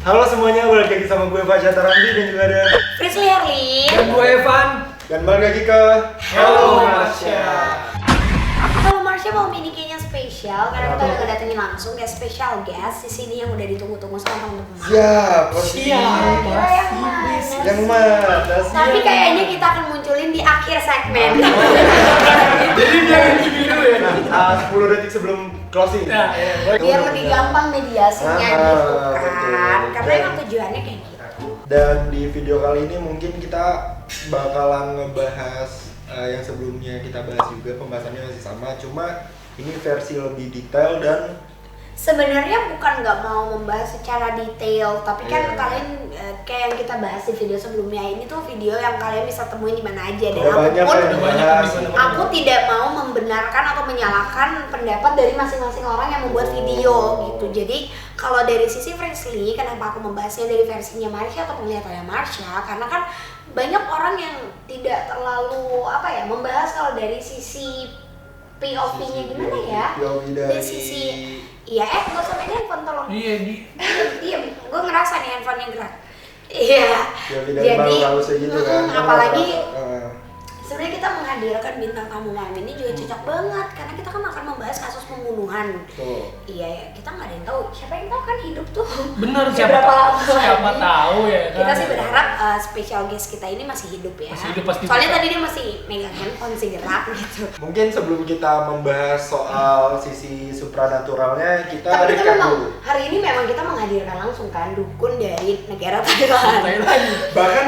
Halo semuanya, balik lagi sama gue Fajar Taramdi dan juga ada Frisly Herli Dan gue Evan. dan balik lagi ke Hello Marsha. Kalau Marsha mau mini kayaknya spesial karena kita udah kedatengin langsung kayak special guest di sini yang udah ditunggu-tunggu sama teman-teman. Siap, pasti Kira yang mana? yang mana sih? Tapi kayaknya kita akan munculin di akhir segmen. Jadi dia gini dulu ya. Nah, 10 detik sebelum closing. Nah, ya. Biar lebih gampang mediasinya gitu kan. betul. Karena emang tujuannya kayak gitu. Dan di video kali ini mungkin kita bakalan ngebahas yang sebelumnya kita bahas juga, pembahasannya masih sama, cuma ini versi lebih detail dan Sebenarnya bukan nggak mau membahas secara detail, tapi kan Iya. kalian kayak yang kita bahas di video sebelumnya ini tuh video yang kalian bisa temuin di mana aja dan udah banyak aku pun yang dibahas. aku tidak mau membenarkan atau menyalahkan pendapat dari masing-masing orang yang membuat video gitu. Jadi kalau dari sisi Frisly, kenapa aku membahasnya dari versinya Marsha atau penglihatannya Marsha? Karena kan banyak orang yang tidak terlalu membahas kalau dari sisi POV-nya gimana ya? POV Dari sisi gak usah main handphone tolong. Iya di. Iya, gue ngerasa nih handphonenya gerak. Iya. POV dari baru segitu kan. Apalagi Heeh. sebenarnya kita menghadirkan bintang tamu malam ini juga cocok banget karena kita kan akan membahas kasus pembunuhan. Tuh. Iya ya, kita nggak ada yang tahu. Siapa yang tahu kan hidup tuh. Bener Ya, berapa lama siapa lagi. tahu ya kan. Kita sih berharap special guest kita ini masih hidup ya. Masih hidup pasti. Soalnya tadi dia masih megang handphone sih gerak gitu. Mungkin sebelum kita membahas soal sisi supranaturalnya, kita Tapi kita recap memang dulu. hari ini memang kita menghadirkan langsung kan dukun dari negara Thailand. Thailand. Bahkan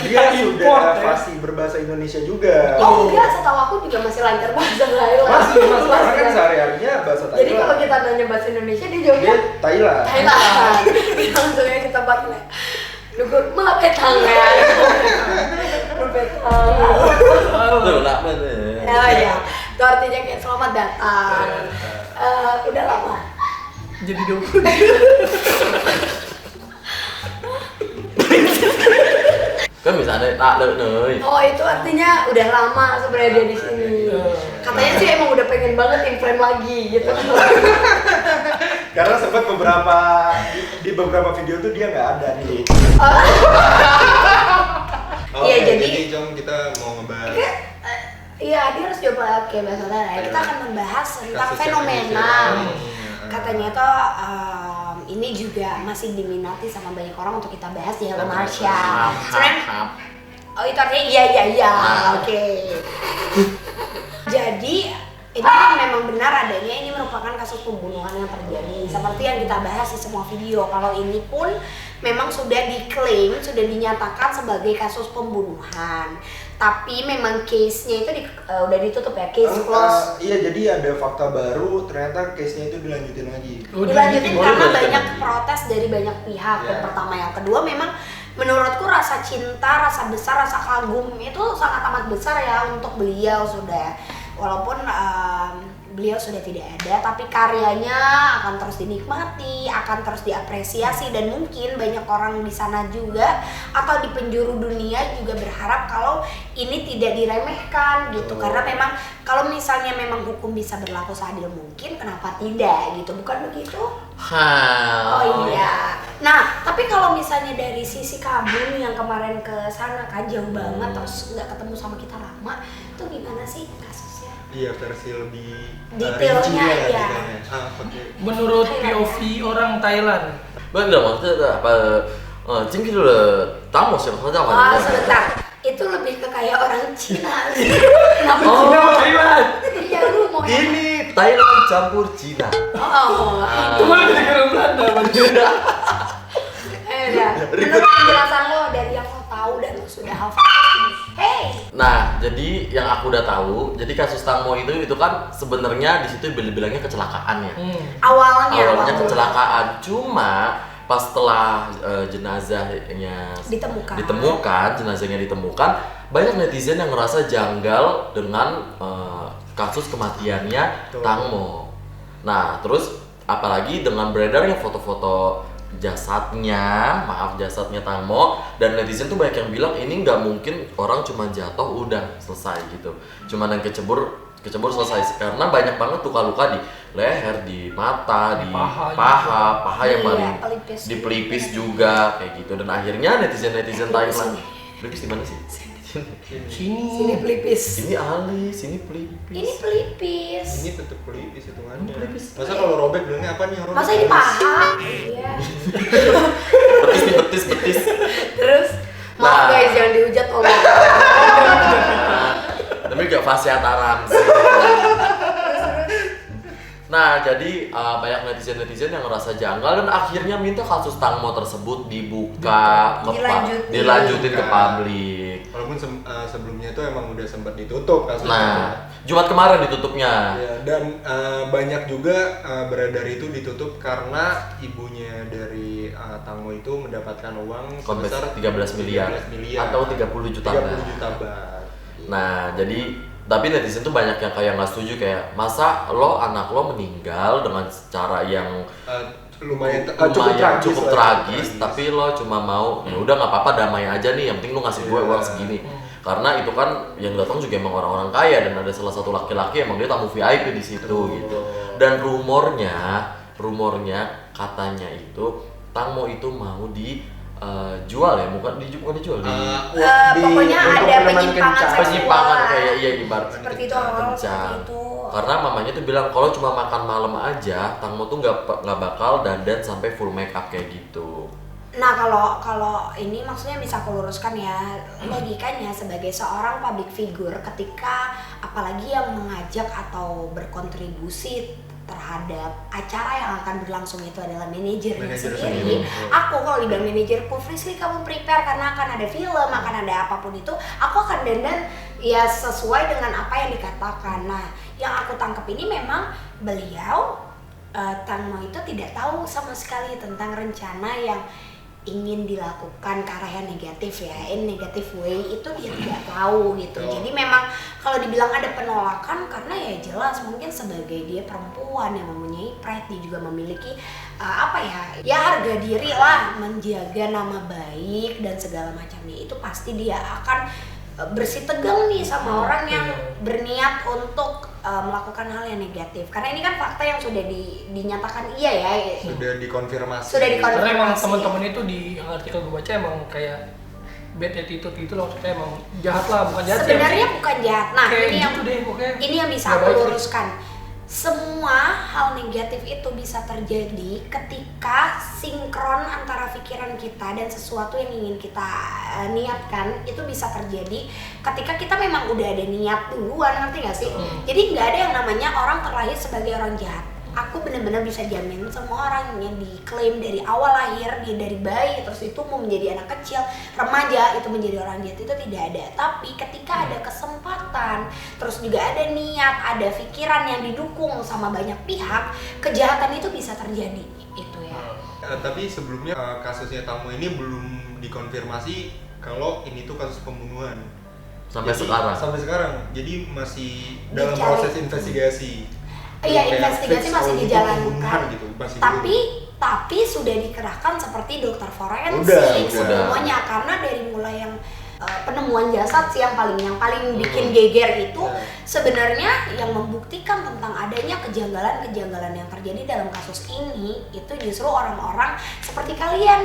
dia import, sudah ya. fasih berbahasa Indonesia juga. Oh enggak, setahu aku juga masih lancar bahasa Thailand. Masih, karena kan sehari-harinya bahasa Thailand. Jadi kalau kita nanya bahasa Indonesia dia jawabnya dia Thailand. Thailand. Langsungnya kita pakai dukun maafkan tangan. Tuh, nak bener. Oh iya, itu artinya kayak selamat datang. Udah lama. Jadi dukun. Kan misalnya tak lek nih. Oh itu artinya udah lama sebenarnya dia di sini. Katanya sih emang udah pengen banget inframe lagi gitu. Karena sempat di beberapa video tuh dia nggak ada nih. Iya, jadi- Jom kita mau ngebahas Iya, dia harus coba kayak bahasa Thailand. Kita akan membahas tentang kasus yang fenomena. Indonesia. Katanya tuh ini juga masih diminati sama banyak orang untuk kita bahas di Hello Marsha. Sebenarnya oh itu artinya iya, oke. Jadi ini memang benar adanya ini merupakan kasus pembunuhan yang terjadi seperti yang kita bahas di semua video. Kalau ini pun memang sudah diklaim, sudah dinyatakan sebagai kasus pembunuhan. Tapi memang case-nya itu udah ditutup ya, case close. Iya, jadi ada fakta baru, ternyata case-nya itu dilanjutin lagi. Dilanjutin Boleh, karena boleh. banyak protes dari banyak pihak. Yang Ya. pertama, yang kedua memang menurutku rasa cinta, rasa besar, rasa kagum itu sangat amat besar ya untuk beliau sudah. Walaupun beliau sudah tidak ada, tapi karyanya akan terus dinikmati, akan terus diapresiasi dan mungkin banyak orang di sana juga atau di penjuru dunia juga berharap kalau ini tidak diremehkan gitu. Karena memang kalau misalnya memang hukum bisa berlaku seadil mungkin, kenapa tidak gitu, bukan begitu? Oh iya. Nah, tapi kalau misalnya dari sisi kamu nih yang kemarin ke sana kan jauh banget terus nggak ketemu sama kita lama, itu gimana sih kasusnya? Iya, versi lebih Detailnya, rincinya ya. ceritanya. Oke. Menurut POV orang Thailand. Bener maksudnya apa? Jingki dulu tamu siapa saja Oh, sebentar. Itu lebih ke kayak orang Cina. Kenapa Oh, Cina? Thailand. Iya, lu mau yang- Ini Thailand campur Cina. Oh, Itu malah jadi keren Belanda bener. udah. Menurut penjelasan lo dari yang lo tahu dan lo sudah hafal. Hey, Nah, jadi yang aku udah tahu, jadi kasus Tangmo itu kan sebenarnya di situ bilangnya kecelakaan ya. Awalnya kecelakaan, cuma pas setelah jenazahnya jenazahnya ditemukan, banyak netizen yang ngerasa janggal dengan kasus kematiannya Betul. Tangmo. Nah, terus apalagi dengan beredarnya foto-foto jasadnya Tangmo, dan netizen tuh banyak yang bilang ini nggak mungkin orang cuma jatuh udah selesai gitu, cuman yang kecebur kecebur selesai. Karena banyak banget luka-luka di leher, di mata, di paha yang paling pelipis. di pelipis juga kayak gitu. Dan akhirnya netizen Thailand, pelipis di mana sih? Sini pelipis. Sini alis, sini pelipis. Ini pelipis. Ini tetap pelipis hitungannya. Pelipis. Masa kalau robek bilangnya apa nih? Robek Masa ini alis? paha? Iya. betis. Terus maaf guys, jangan dihujat Allah. Tapi gak fasiataran sih. Nah, jadi banyak netizen yang ngerasa janggal dan akhirnya minta kasus Tangmo tersebut dibuka, dilanjutin ke publik. Walaupun sebelumnya itu emang udah sempat ditutup kasusnya. Nah, Jumat kemarin ditutupnya. Ya, dan banyak juga beredar itu ditutup karena ibunya dari Tangmo itu mendapatkan uang sebesar 13 miliar atau 30 juta 30 juta baht. Nah, jadi tapi netizen tuh banyak yang kayak nggak setuju, kayak masa anak lo meninggal dengan cara yang lumayan cukup tragis, tapi lo cuma mau ya udah nggak apa-apa damai aja nih, yang penting lo ngasih gue uang segini. Karena itu kan yang datang juga emang orang-orang kaya dan ada salah satu laki-laki emang dia tamu VIP di situ gitu. Dan rumornya katanya itu Tangmo itu mau jual ya, bukan dijual pokoknya ada penyimpangan kayak ibarat seperti itu, orang seperti itu. Karena mamanya tuh bilang kalau cuma makan malam aja Tangmo tuh nggak bakal dandan sampai full make up kayak gitu. Nah kalau ini maksudnya bisa aku luruskan ya, logikanya sebagai seorang public figure ketika apalagi yang mengajak atau berkontribusi terhadap acara yang akan berlangsung itu adalah manajernya sendiri. Aku kalau dibilang manajerku, Frisly kamu prepare karena akan ada film, akan ada apapun itu, aku akan dandan ya sesuai dengan apa yang dikatakan. Nah, yang aku tangkap ini memang beliau Tangmo itu tidak tahu sama sekali tentang rencana yang ingin dilakukan ke arah yang negatif ya, in negative way itu dia tidak tahu gitu. Jadi memang kalau dibilang ada penolakan karena ya jelas mungkin sebagai dia perempuan yang mempunyai pride, dia juga memiliki ya harga diri lah, menjaga nama baik dan segala macamnya, itu pasti dia akan bersih tegang nih sama orang yang berniat untuk melakukan hal yang negatif. Karena ini kan fakta yang sudah dinyatakan iya ya. Sudah dikonfirmasi. Karena emang teman-teman itu di artikel gue baca emang kayak bad attitude gitu loh, maksudnya emang jahat lah, bukan jahat. Sebenarnya bukan jahat. Nah, kayak ini yang bisa aku luruskan. Semua hal negatif itu bisa terjadi ketika sinkron antara pikiran kita dan sesuatu yang ingin kita niatkan, itu bisa terjadi ketika kita memang udah ada niat duluan, ngerti gak sih? Jadi nggak ada yang namanya orang terlahir sebagai orang jahat. Aku benar-benar bisa jamin semua orang yang diklaim dari awal lahir, dia dari bayi terus itu mau menjadi anak kecil, remaja itu menjadi orang jahat, itu tidak ada. Tapi ketika ada kesempatan, terus juga ada niat, ada pikiran yang didukung sama banyak pihak, kejahatan itu bisa terjadi. Itu ya. Tapi sebelumnya kasusnya Tangmo ini belum dikonfirmasi kalau ini tuh kasus pembunuhan. Sampai sekarang. Jadi masih dalam proses investigasi. Iya, investigasi masih dijalankan gitu, tapi sudah dikerahkan seperti dokter forensik semuanya, karena dari mulai yang penemuan jasad sih yang paling bikin geger itu sebenarnya yang membuktikan tentang adanya kejanggalan yang terjadi dalam kasus ini itu justru orang-orang seperti kalian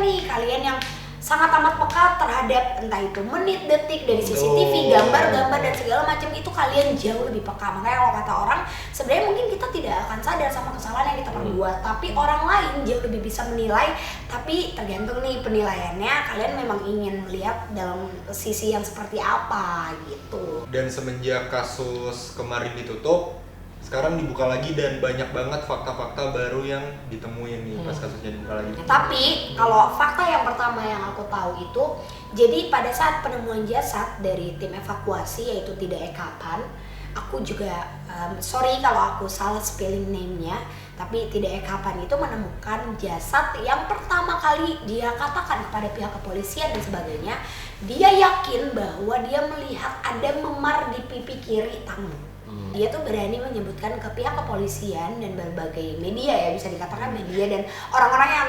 yang sangat amat peka terhadap entah itu menit, detik dari CCTV, gambar-gambar dan segala macam, itu kalian jauh lebih peka. Makanya kalau kata orang, sebenarnya mungkin kita tidak akan sadar sama kesalahan yang kita perbuat, tapi orang lain jauh lebih bisa menilai. Tapi tergantung nih penilaiannya, kalian memang ingin melihat dalam sisi yang seperti apa gitu. Dan semenjak kasus kemarin ditutup, sekarang dibuka lagi dan banyak banget fakta-fakta baru yang ditemuin nih pas kasusnya dibuka lagi. Tapi kalau fakta yang pertama yang aku tahu itu, jadi pada saat penemuan jasad dari tim evakuasi yaitu Tidak Ekapan, aku juga sorry kalau aku salah spelling name-nya, tapi Tidak Ekapan itu menemukan jasad yang pertama kali dia katakan kepada pihak kepolisian dan sebagainya, dia yakin bahwa dia melihat ada memar di pipi kiri Tangmo. Dia tuh berani menyebutkan ke pihak kepolisian dan berbagai media ya, bisa dikatakan media dan orang-orang yang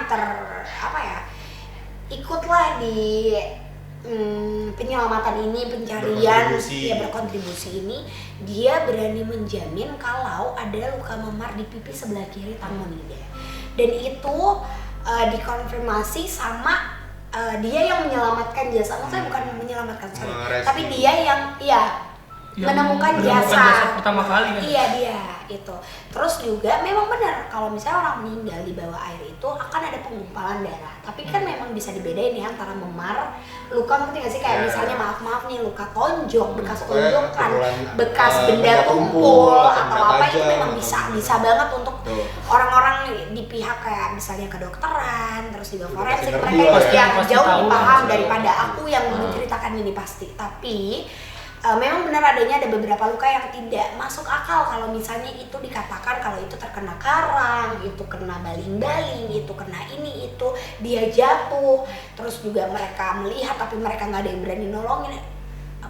ikutlah di penyelamatan ini, pencarian, Berkontribusi. ya berkontribusi ini, dia berani menjamin kalau ada luka memar di pipi sebelah kiri Tang Monida. Dan itu dikonfirmasi sama dia yang menyelamatkan jasa. Maksudnya bukan menyelamatkan, tapi dia yang menemukan jasa pertama kali kan. Iya, dia itu. Terus juga memang benar kalau misalnya orang meninggal di bawah air itu akan ada penggumpalan darah. Tapi kan memang bisa dibedain ya antara memar, luka, ngerti nggak sih, kayak misalnya maaf nih luka tonjok, bekas tonjokan, bekas benda tumpul atau apa, itu memang bisa banget untuk orang-orang di pihak kayak misalnya kedokteran, terus juga forensik, mereka pasti jauh lebih paham daripada aku yang menceritakan ini pasti. Tapi memang benar adanya ada beberapa luka yang tidak masuk akal kalau misalnya itu dikatakan kalau itu terkena karang, itu kena baling-baling, itu kena ini, itu dia jatuh, terus juga mereka melihat tapi mereka nggak ada yang berani nolongin.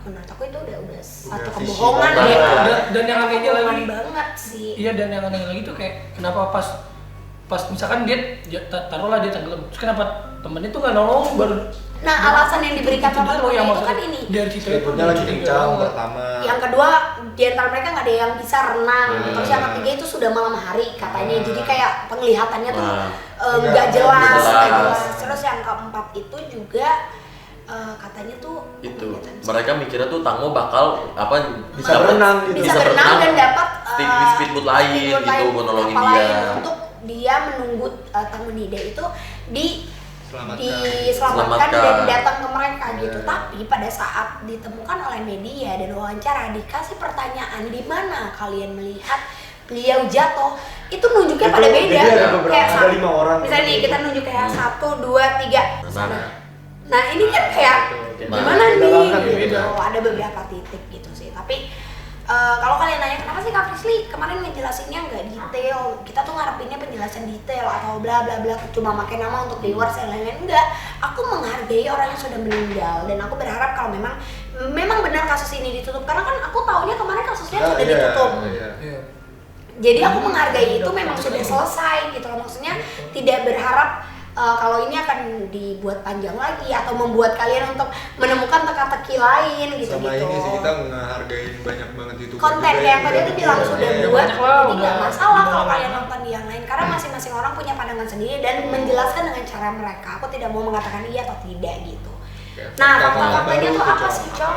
Menurut aku itu udah satu kebohongan ya. ya. Dan yang anehnya lagi banget sih. Iya, dan yang anehnya lagi tuh kayak kenapa pas misalkan dia taruhlah dia tenggelam, terus kenapa temennya tuh nggak nolong baru. Nah, alasan yang diberikan sama temennya itu kan ini. Dari situ Speedboatnya lagi kencang pertama. Yang kedua, di antara mereka nggak ada yang bisa renang. Terus yang ketiga itu sudah malam hari katanya. Jadi kayak penglihatannya tuh nggak jelas. Terus yang keempat itu juga katanya tuh itu mereka mikirnya tuh Tang Mo bakal bisa berenang dan dapat speedboat lain gitu mau nolongin dia. Untuk dia menunggu Tang Monida itu diselamatkan dan datang ke mereka gitu. Tapi pada saat ditemukan oleh media dan wawancara, dikasih pertanyaan di mana kalian melihat beliau jatuh, itu nunjuknya pada beda. Kayak ada 5 orang. Misalnya nih kita nunjuk kayak 1, 2, 3. Nah ini kan kayak gimana nih? Gitu. Ada beberapa titik gitu sih. Tapi kalau kalian nanya kenapa sih Kak Frisly kemarin ngejelasinnya nggak detail, kita tuh ngarepinnya penjelasan detail atau bla bla bla, cuma pakai nama untuk viewers dan lain-lain. Enggak, aku menghargai orang yang sudah meninggal dan aku berharap kalau memang benar kasus ini ditutup, karena kan aku taunya kemarin kasusnya sudah ditutup. Jadi aku menghargai itu memang sudah selesai gitu loh, maksudnya tidak berharap kalau ini akan dibuat panjang lagi atau membuat kalian untuk menemukan teka-teki lain gitu. Sama ini sih kita ngehargain banyak banget itu konten yang tadi tuh bilang sudah buat, jadi nggak masalah kalau kalian nonton di yang lain karena masing-masing orang punya pandangan sendiri dan menjelaskan dengan cara mereka. Aku tidak mau mengatakan iya atau tidak gitu. Nah, fakta-faktanya tuh apa sih, Cok?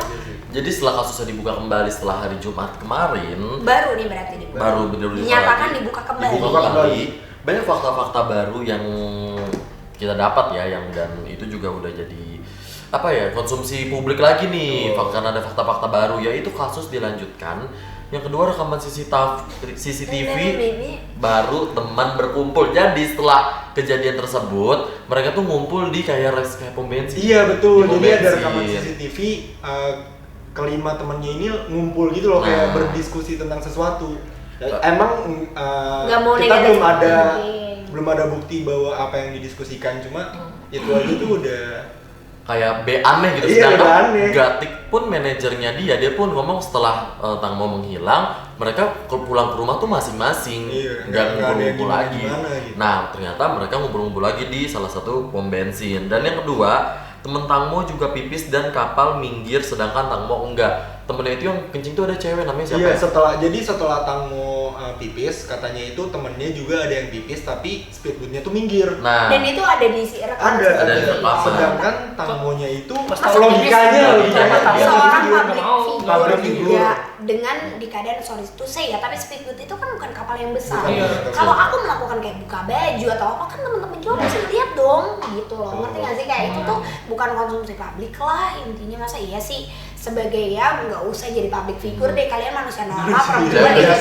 Jadi setelah kasusnya dibuka kembali setelah hari Jumat kemarin, baru nih berarti dibuka. Baru benar-benar dinyatakan dibuka kembali. Banyak fakta-fakta baru yang kita dapat ya, dan itu juga udah jadi konsumsi publik lagi nih. Karena ada fakta-fakta baru, yaitu kasus dilanjutkan. Yang kedua rekaman CCTV baru teman berkumpul. Jadi setelah kejadian tersebut mereka tuh ngumpul di kayak pom bensin. Iya betul. Jadi ada rekaman CCTV kelima temannya ini ngumpul gitu loh, kayak berdiskusi tentang sesuatu. Emang kita belum ada bukti bahwa apa yang didiskusikan, cuma itu aja tuh udah kayak aneh gitu. Sedangkan Gatik pun manajernya dia pun ngomong setelah Tang Mo menghilang, mereka pulang ke rumah tuh masing-masing, nggak ngumpul-ngumpul lagi. Gitu. Nah ternyata mereka ngumpul-ngumpul lagi di salah satu pom bensin. Dan yang kedua, temen Tang Mo juga pipis dan kapal minggir, sedangkan Tang Mo enggak. Temennya itu yang kencing tuh ada cewek, namanya siapa? Iya, setelah Tang Mo pipis, katanya itu temennya juga ada yang pipis tapi speedboatnya tuh minggir. Nah, dan itu ada di rekaman. Ada. Sedangkan Tang Mo-nya itu logikanya seorang public figure dengan di keadaan sorry to say ya, tapi speedboat itu kan bukan kapal yang besar. Kalau aku melakukan kayak buka baju atau apa kan teman-teman juga pasti lihat dong gitu loh. Ngerti nggak sih, kayak itu tuh bukan konsumsi publik lah intinya. Masa iya sih sebagai nggak usah jadi public figure deh, kalian manusia normal perempuan nggak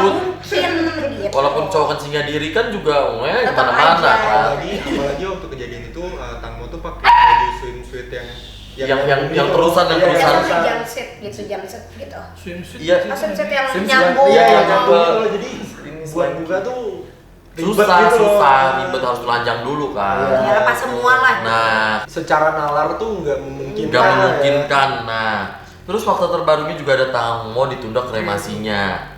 mungkin gitu. Walaupun cowok kencingnya diri kan juga kemana-mana kan. Apalagi waktu kejadian itu Tang Mo tuh pakai baju swimsuit yang terusan jumpsuit gitu. Iya. Swimsuit yang nyambung. Jadi buat buka tuh susah, ribet, harus telanjang dulu kan. Ya lepas semua lah. Nah, secara nalar tuh nggak memungkinkan. Nah, terus fakta terbarunya juga ada Tang Mo ditunda kremasinya.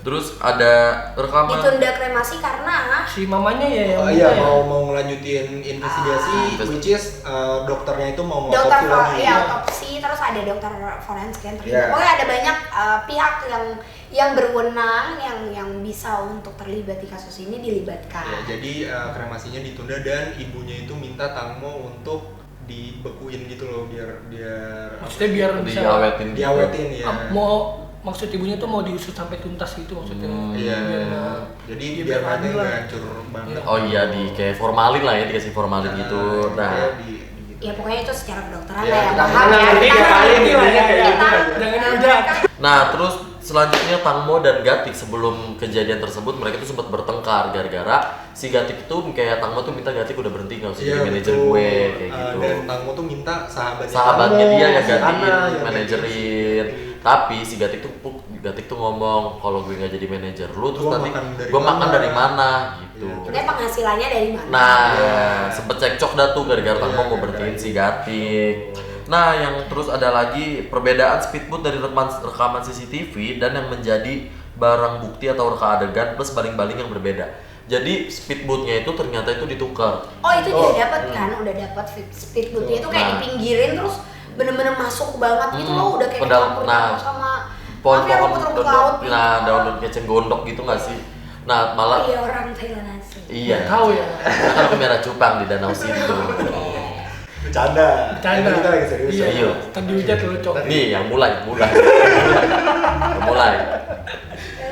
Terus ada rekaman ditunda kremasi karena si mamanya ya yang iya mau ngelanjutin investigasi, which is dokternya itu mau dokter otopsi lagi. Otopsi, terus ada dokter forensik yang terlibat. Pokoknya ada banyak pihak yang berwenang yang bisa untuk terlibat di kasus ini dilibatkan. Ya, jadi kremasinya ditunda dan ibunya itu minta Tangmo untuk dibekuin gitu loh biar maksudnya biar bisa diawetin ya. Maksud ibunya tuh mau diusut sampai tuntas gitu maksudnya. Iya. Jadi biar nanti nggak hancur banget. Oh iya, di kayak formalin lah ya, dikasih formalin gitu. Nah, ya pokoknya itu secara kedokteran ya, yang paham ya. Nah, terus selanjutnya Tangmo dan Gatik sebelum kejadian tersebut mereka tuh sempat bertengkar gara-gara si Gatik tuh kayak Tangmo tuh minta Gatik udah berhenti nggak usah jadi manajer gue kayak gitu. Dan Tangmo tuh minta sahabatnya dia yang gantiin manajerin. Tapi si Gatik tuh ngomong kalau gue nggak jadi manajer lu terus nanti gue makan dari mana gitu. Dia penghasilannya dari mana? Nah, sempet cekcok dah tuh gara-gara Tangmo mau berhentiin si Gatik. Nah, yang terus ada lagi perbedaan speedboat dari rekaman CCTV dan yang menjadi barang bukti atau reka adegan plus baling-baling yang berbeda. Jadi speedboatnya itu ternyata itu ditukar. Oh itu dia dapat kan, udah dapat speedboatnya itu kayak dipinggirin terus bener-bener masuk banget gitu loh, udah kayak campur sama pohon-pohon laut. Nah, daun keceng gondok gitu nggak sih? Nah, malah iya orang Thailand sih. Iya. Tahu ya. Kan ke Merah Cupang di Danau Situ. Bercanda. Kita lagi serius. Iya. Tadi hujat lu cok. Nih yang mulai.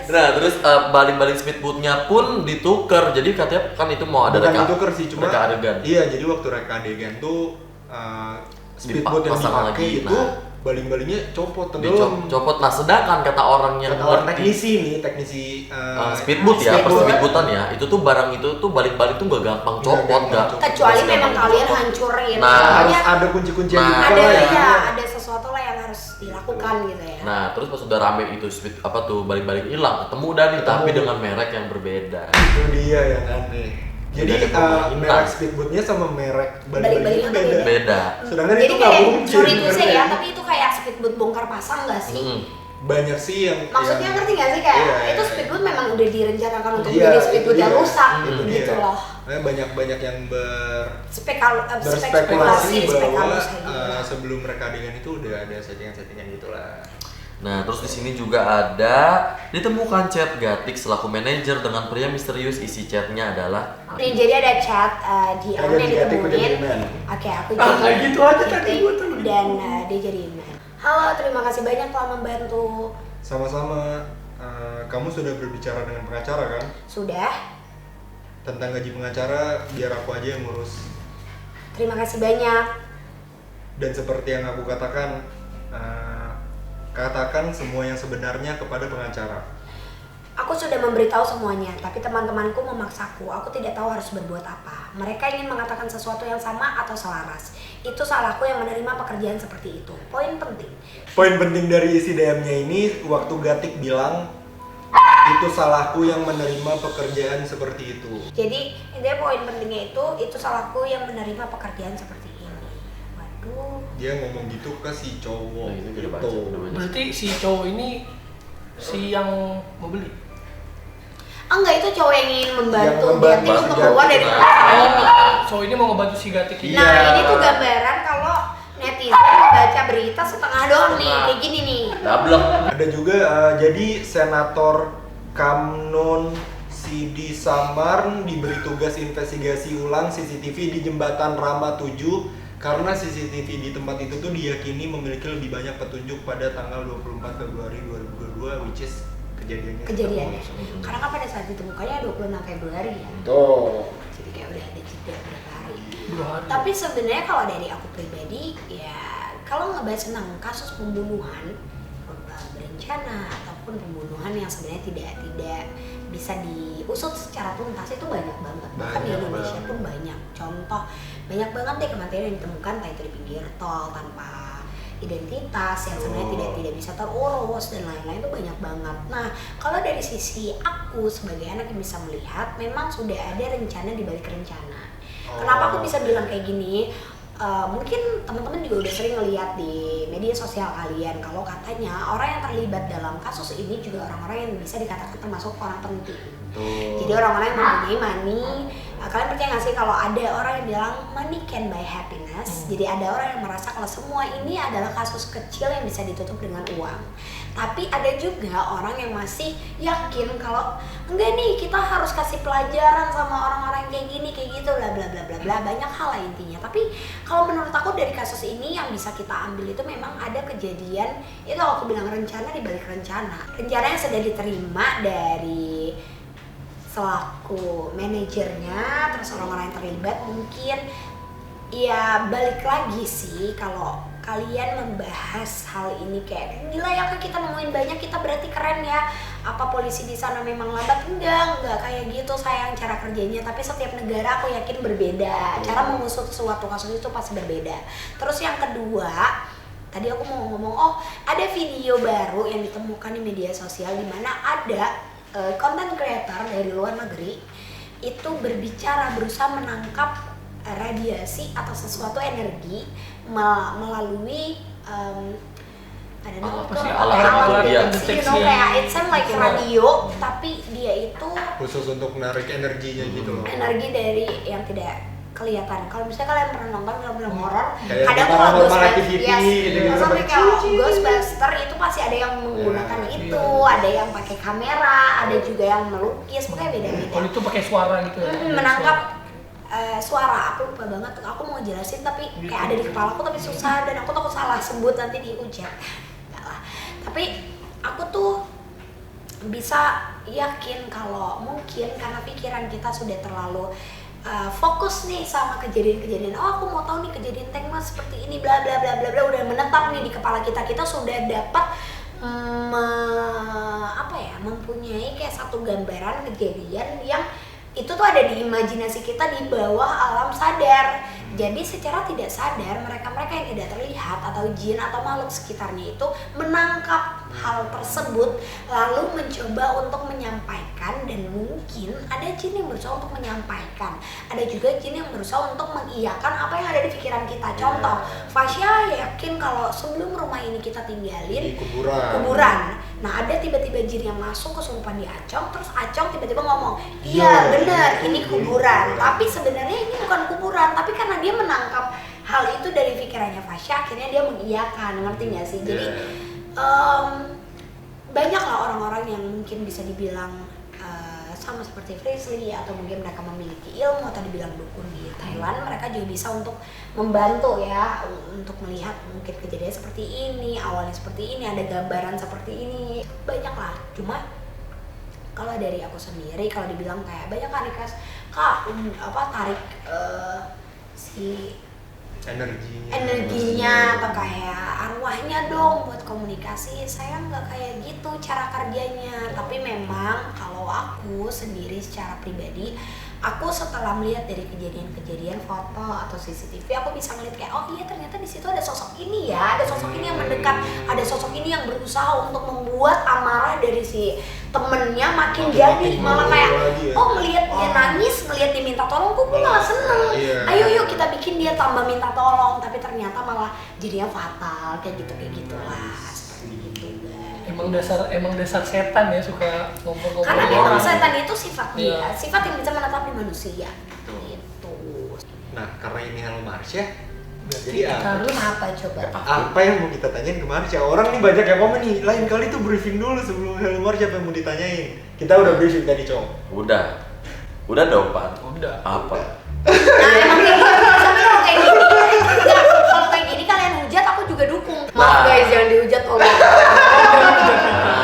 Nah, terus baling-baling speedboatnya pun ditukar. Jadi katanya kan itu mau ada ditukar sih, cuma reka adegan. Iya, jadi waktu reka adegan tuh speedboat yang dipakai itu baling-balingnya copot tenggelam. Copot. Nah, sedangkan kata orang yang teknisi speedboat ya, perspeedboatan ya, itu tuh barang itu tuh baling-baling tuh gak gampang copot, kecuali memang kalian hancurin. Nah, harus ada kunci-kunci ada sesuatu lah yang harus dilakukan gitu ya. Nah, terus pas udah rame itu baling-baling hilang, ketemu dah nih tapi dengan merek yang berbeda. Itu dia yang aneh. Jadi merek speedboatnya sama merek baling-balingnya beda. Sedangkan jadi itu nggak mungkin. Sorry tuh sih ya, tapi itu kayak speedboat bongkar pasang nggak sih? Banyak sih yang maksudnya ngerti nggak sih kayak itu speedboat memang udah direncanakan untuk menjadi speedboat yang rusak gitu loh. Banyak yang berspekulasi bahwa sebelum mereka adegan itu udah ada settingan gitulah. Nah, terus di sini juga ada ditemukan chat Gatik selaku manajer dengan pria misterius. Isi chatnya adalah jadi ada chat di yang ditemuin. Oke, aku jadi gitu aja tadi dan dia jadi email. Halo, terima kasih banyak telah membantu. Sama-sama. Kamu sudah berbicara dengan pengacara kan? Sudah. Tentang gaji pengacara biar aku aja yang ngurus. Terima kasih banyak. Dan seperti yang aku katakan, katakan semua yang sebenarnya kepada pengacara. Aku sudah memberitahu semuanya, tapi teman-temanku memaksaku. Aku tidak tahu harus berbuat apa. Mereka ingin mengatakan sesuatu yang sama atau selaras. Itu salahku yang menerima pekerjaan seperti itu. Poin penting dari isi DM-nya ini, waktu Gatik bilang itu salahku yang menerima pekerjaan seperti itu. Jadi intinya poin pentingnya itu salahku yang menerima pekerjaan seperti ini. Waduh. Dia ngomong gitu ke si cowok. Berarti si cowok ini si yang mau beli? Enggak, itu cowok yang ingin membantu Gatik untuk keluar dari masalah ini. So ini mau ngebantu si Gatik ini. Nah, ini tuh gambaran kalau netizen baca berita setengah doang nih, kayak gini nih. Dablek. Ada juga jadi senator Kamnon Sidi Samar diberi tugas investigasi ulang CCTV di jembatan Rama 7 karena CCTV di tempat itu tuh diyakini memiliki lebih banyak petunjuk pada tanggal 24 Februari 2022 which is kejadiannya. Karena kan pada saat ditemukannya 26 Februari ya. Tuh. Jadi kayak udah ada jeda berapa hari. Tapi sebenarnya kalau dari aku pribadi ya kalau ngebahas tentang kasus pembunuhan berencana ataupun pembunuhan yang sebenarnya tidak bisa diusut secara tuntas itu banyak banget. Bahkan di Indonesia pun banyak. Contoh banyak banget deh kematian yang ditemukan entah itu di pinggir tol tanpa identitas yang sebenarnya tidak bisa terurus dan lain-lain itu banyak banget. Nah, kalau dari sisi aku sebagai anak yang bisa melihat memang sudah ada rencana di balik rencana. Kenapa aku bisa bilang kayak gini? mungkin teman-teman juga udah sering ngeliat di media sosial kalian kalau katanya orang yang terlibat dalam kasus ini juga orang-orang yang bisa dikatakan termasuk orang penting. Jadi orang-orang yang mempunyai money, kalian percaya nggak sih kalau ada orang yang bilang money can buy happiness? Jadi ada orang yang merasa kalau semua ini adalah kasus kecil yang bisa ditutup dengan uang. Tapi ada juga orang yang masih yakin kalau enggak nih, kita harus kasih pelajaran sama orang-orang kayak gini kayak gitu bla bla bla bla bla, banyak hal lah intinya. Tapi kalau menurut aku dari kasus ini yang bisa kita ambil itu memang ada kejadian, itu aku bilang rencana di balik rencana. Rencana yang sudah diterima dari selaku manajernya, terus orang-orang yang terlibat mungkin ya balik lagi sih kalau kalian membahas hal ini kayak gila ya kan kita nemuin banyak, kita berarti keren ya, apa polisi di sana memang lambat? Enggak kayak gitu sayang cara kerjanya. Tapi setiap negara aku yakin berbeda, cara mengusut suatu kasus itu pasti berbeda. Terus yang kedua, tadi aku mau ngomong, ada video baru yang ditemukan di media sosial di mana ada content creator dari luar negeri itu berbicara berusaha menangkap radiasi atau sesuatu energi melalui alat deteksi, kayak it's like radio, tapi dia itu khusus untuk menarik energinya gitu loh. Energi dari yang tidak kelihatan. Kalau misalnya kalian pernah nonton film-film horor, kayak kadang tuh Ghostbusters gitu. Sampai kayak Ghostbuster itu pasti ada yang menggunakan itu, ada yang pakai kamera, ada juga yang melukis, pokoknya beda-beda. Kalau itu pakai suara gitu ya. Menangkap suara, aku lupa banget, aku mau jelasin tapi kayak ada di kepala aku tapi susah dan aku takut salah sebut nanti dihujat. Enggak lah. Tapi aku tuh bisa yakin kalau mungkin karena pikiran kita sudah terlalu fokus nih sama kejadian-kejadian. Aku mau tahu nih kejadian tank mas seperti ini bla bla bla bla bla, udah menetap nih di kepala kita. Kita sudah dapat mempunyai kayak satu gambaran kejadian yang itu tuh ada di imajinasi kita di bawah alam sadar. Jadi secara tidak sadar mereka-mereka yang tidak terlihat atau jin atau makhluk sekitarnya itu menangkap hal tersebut lalu mencoba untuk menyampaikan, dan mungkin ada jin yang berusaha untuk menyampaikan, ada juga jin yang berusaha untuk mengiyakan apa yang ada di pikiran kita. Contoh, Fasya yakin kalau sebelum rumah ini kita tinggalin kuburan. Nah ada tiba-tiba jin yang masuk kesurupan di Acong, terus Acong tiba-tiba ngomong, iya benar ini kuburan, tapi sebenarnya ini bukan kuburan, tapi karena dia menangkap hal itu dari pikirannya Fasya, akhirnya dia mengiyakan, ngerti nggak sih? Jadi banyak lah orang-orang yang mungkin bisa dibilang sama seperti Frisley, atau mungkin mereka memiliki ilmu atau dibilang dukun di Thailand, mereka juga bisa untuk membantu ya untuk melihat mungkin kejadian seperti ini, awalnya seperti ini, ada gambaran seperti ini, banyak lah. Cuma kalau dari aku sendiri, kalau dibilang kayak banyak kan request, kak tarik si energinya atau kayak arwahnya dong buat komunikasi, saya nggak kayak gitu cara kerjanya. Tapi memang kalau aku sendiri secara pribadi, aku setelah melihat dari kejadian-kejadian foto atau CCTV, aku bisa ngeliat kayak oh iya ternyata di situ ada sosok ini ya, ada sosok ini yang mendekat, ada sosok ini yang berusaha untuk membuat amarah dari si temennya makin jadi, malah kayak ngelihat dia nangis, ngelihat dia minta tolong, gue malah seneng. Ayo yuk kita bikin dia tambah minta tolong, tapi ternyata malah jadinya fatal kayak gitu lah, seperti itu guys. Emang dasar setan ya, suka ngomong-ngomong. Karena memang setan itu sifat dia, sifat yang bisa menetap di manusia gitu. Nah karena ini Hello Marsha, jadi apa coba? Apa yang mau kita tanyain ke Marsha? Orang nih banyak yang komen nih, lain kali tuh briefing dulu sebelum Hello Marsha apa yang mau ditanyain. Kita udah briefing tadi, Cong. Udah dong, Pak. Udah. Apa? Nah emang kayak gini, sampai kalau kayak gini, kalau kayak gini kalian hujat, aku juga dukung. Maaf guys, jangan dihujat tolong.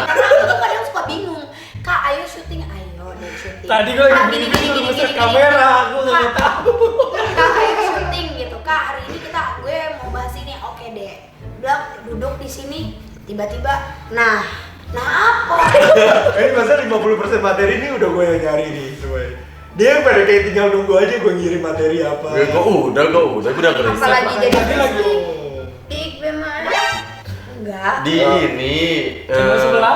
Karena aku tuh kadang suka bingung, kak ayo syuting, ayo deh syuting. Tadi gue lagi gini kamera, aku nggak tahu. Kak ayo syuting gitu, kak hari ini gue mau bahas ini, oke deh. Bilang duduk di sini, tiba-tiba, nah apa? Ini masa 50% materi ini udah gue yang nyari nih semuanya. Dia pada kayak tinggal nunggu aja gue ngirim materi apa. Gue udah ngeriset. Apalagi jadi lagi. Bagaimana? Enggak. Di ini. Channel sebelah.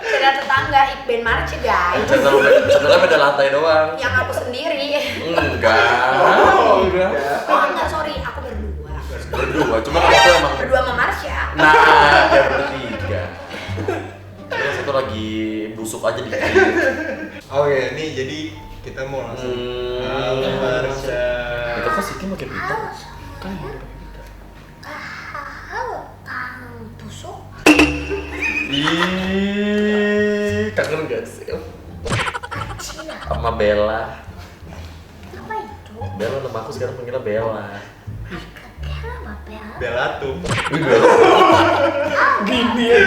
Channel tetangga, Iqben Marce guys. Channelnya beda lantai doang. Yang aku sendiri. Enggak. Nah, dia bertiga. Terus satu lagi busuk aja dikit. Oke, nih jadi kita mau langsung. Halo Marsha. Itu kok Siti pakai pita? Kan boleh pakai pita. Halo, Kang Tusuk. Ih, kangen gak sih? Sama Bella. Apa itu? Bella nama aku sekarang panggilnya Bella. Kenapa, Bel? Bella tuh. Gini ya.